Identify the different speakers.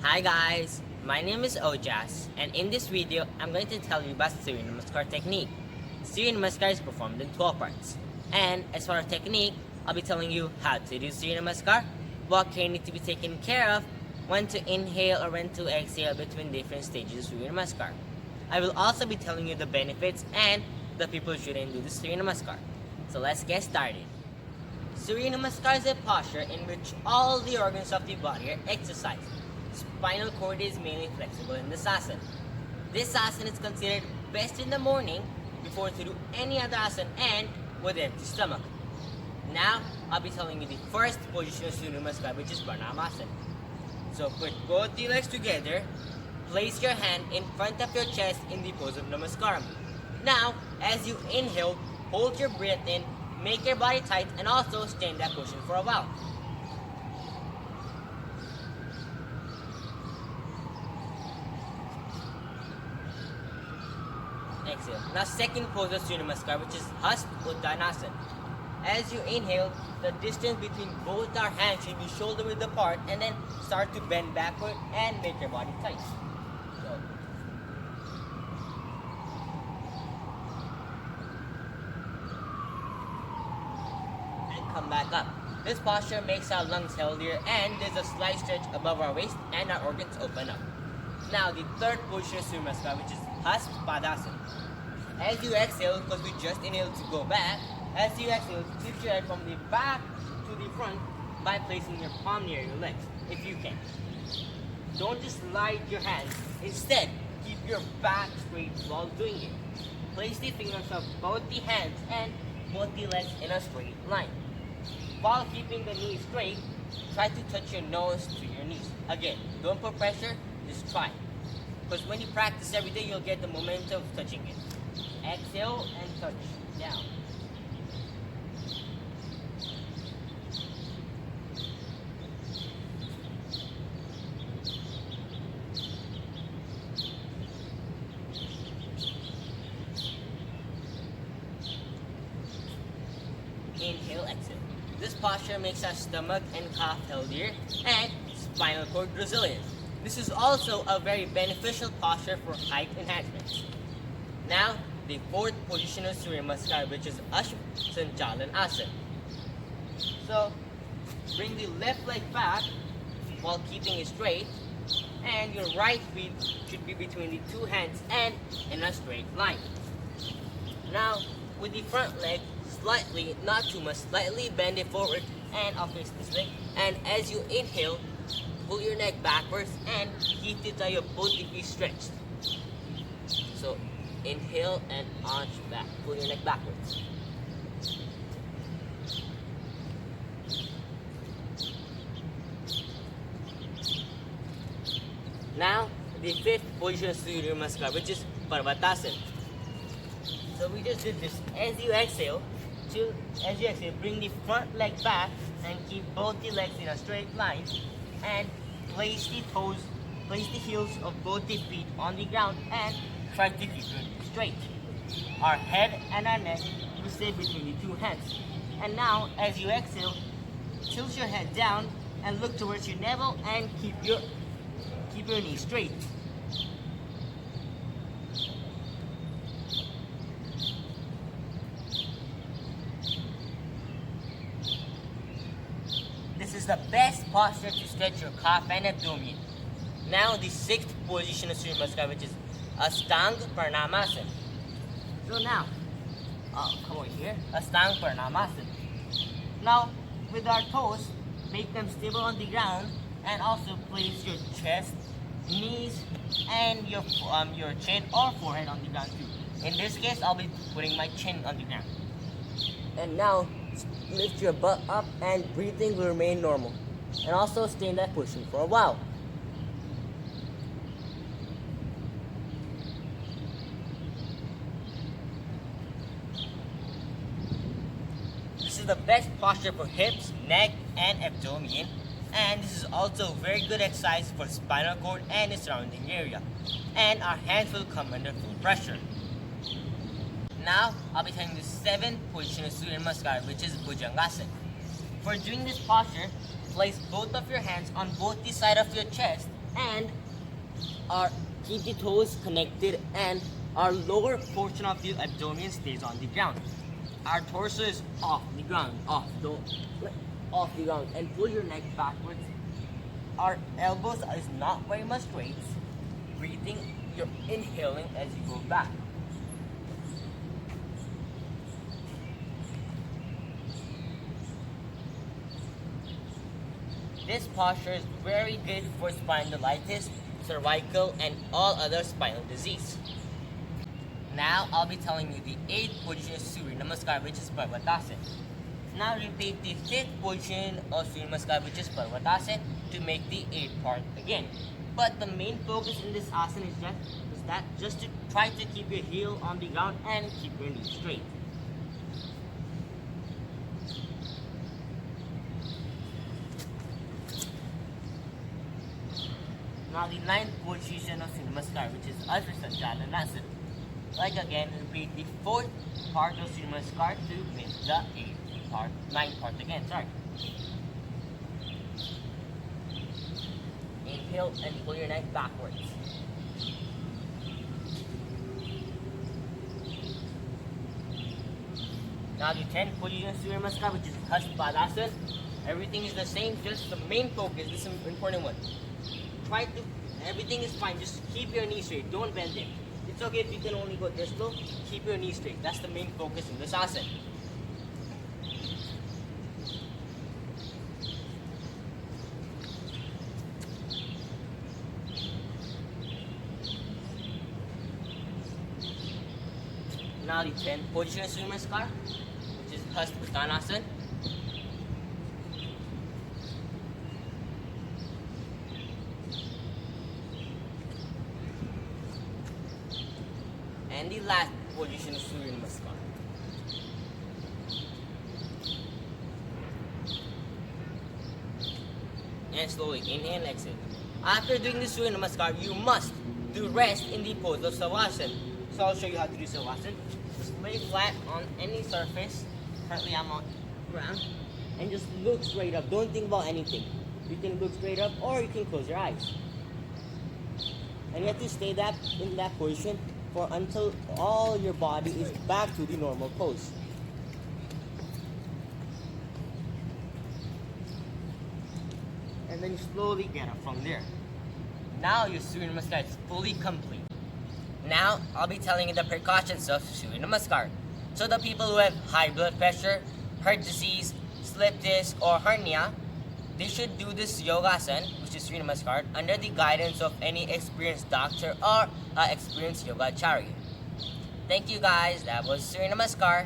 Speaker 1: Hi guys, my name is Ojas, and in this video, I'm going to tell you about Surya Namaskar technique. Surya Namaskar is performed in 12 parts. And as for our technique, I'll be telling you how to do Surya Namaskar, what care need to be taken care of, when to inhale or when to exhale between different stages of Surya Namaskar. I will also be telling you the benefits and the people who shouldn't do the Surya Namaskar. So let's get started. Surya Namaskar is a posture in which all the organs of the body are exercised. Spinal cord is mainly flexible in this asana. This asana is considered best in the morning before to do any other asana and with empty stomach. Now, I'll be telling you the first position of Surya Namaskar, which is Pranamāsana. So put both the legs together, place your hand in front of your chest in the pose of Namaskaram. Now, as you inhale, hold your breath in, make your body tight, and also stay in that position for a while. Exhale. Now second pose of Surya Namaskar, which is Hast Uttanasana. As you inhale, the distance between both our hands should be shoulder width apart, and then start to bend backward and make your body tight. So, and come back up. This posture makes our lungs healthier, and there's a slight stretch above our waist and our organs open up. Now the third position of Surya Namaskar, which is Hast Padasana. As you exhale, because we just inhaled to go back, as you exhale, tip your head from the back to the front by placing your palm near your legs, if you can. Don't just slide your hands. Instead, keep your back straight while doing it. Place the fingers of both the hands and both the legs in a straight line. While keeping the knees straight, try to touch your nose to your knees. Again, don't put pressure, just try. Because when you practice every day, you'll get the momentum of touching it. Exhale and touch down. Inhale, exhale. This posture makes our stomach and cough healthier and spinal cord resilient. This is also a very beneficial posture for height enhancement. Now, the fourth position of Surya Namaskar, which is Sanchalan Asana. So, bring the left leg back while keeping it straight, and your right feet should be between the two hands and in a straight line. Now, with the front leg, slightly, not too much, slightly bend it forward and I'll face this way. And as you inhale, pull your neck backwards and keep the thigh of both the feet stretched. So, inhale and arch back. Pull your neck backwards. Now, the fifth position of Surya Namaskar, which is Parvatasana. So we just did this. As you exhale, bring the front leg back and keep both the legs in a straight line, and place the heels of both the feet on the ground and try to keep it straight. Our head and our neck will stay between the two hands. And now, as you exhale, tilt your head down and look towards your navel and keep your knees straight. This is the best posture to stretch your calf and abdomen. Now the sixth position of Surya Namaskar, which is Astang Pranamāsana. So now, come over here, Astang Pranamāsana. Now, with our toes, make them stable on the ground, and also place your chest, knees, and your chin or forehead on the ground too. In this case, I'll be putting my chin on the ground. And now, lift your butt up and breathing will remain normal. And also stay in that position for a while. This is the best posture for hips, neck, and abdomen. And this is also very good exercise for spinal cord and the surrounding area. And our hands will come under full pressure. Now, I'll be telling you the seventh position of Surya Namaskar, which is Bhujangasana. For doing this posture, place both of your hands on both the side of your chest and our keep the toes connected, and our lower portion of the abdomen stays on the ground. Our torso is off the ground, off the ground, and pull your neck backwards. Our elbows is not very much straight. Breathing, you're inhaling as you go back. This posture is very good for spondylitis, cervical, and all other spinal disease. Now I'll be telling you the 8th position of Surya Namaskar, which is Parvatasana. Now repeat the 5th position of Surya Namaskar, which is Parvatasana, to make the 8th part again. But the main focus in this asana is that just to try to keep your heel on the ground and keep your knees straight. Now the 9th position of Surya Namaskar, which is Asana. Like again, repeat the 4th part of Surya Namaskar to make the 8th part, 9th part again, sorry. Inhale and pull your neck backwards. Now the 10th position of Surya Namaskar, which is Haspadasana. Everything is the same, just the main focus, this is an important one. Everything is fine, just keep your knees straight, don't bend it. It's okay if you can only go this low, keep your knees straight. That's the main focus in this asana. Now the 10th position of Surya Namaskar, which is Haspadasana. And the last position of Surya Namaskar. And slowly inhale and exhale. After doing the Surya Namaskar, you must do rest in the pose of Savasana. So I'll show you how to do Savasana. Just lay flat on any surface. Currently I'm on ground. And just look straight up. Don't think about anything. You can look straight up or you can close your eyes. And you have to stay in that position until all your body is back to the normal pose. And then you slowly get up from there. Now your Surya Namaskar is fully complete. Now I'll be telling you the precautions of Surya Namaskar. So the people who have high blood pressure, heart disease, slip disc, or hernia, they should do this yogasana, which is Surya Namaskar, under the guidance of any experienced doctor or experienced yoga acharya. Thank you guys. That was Surya Namaskar.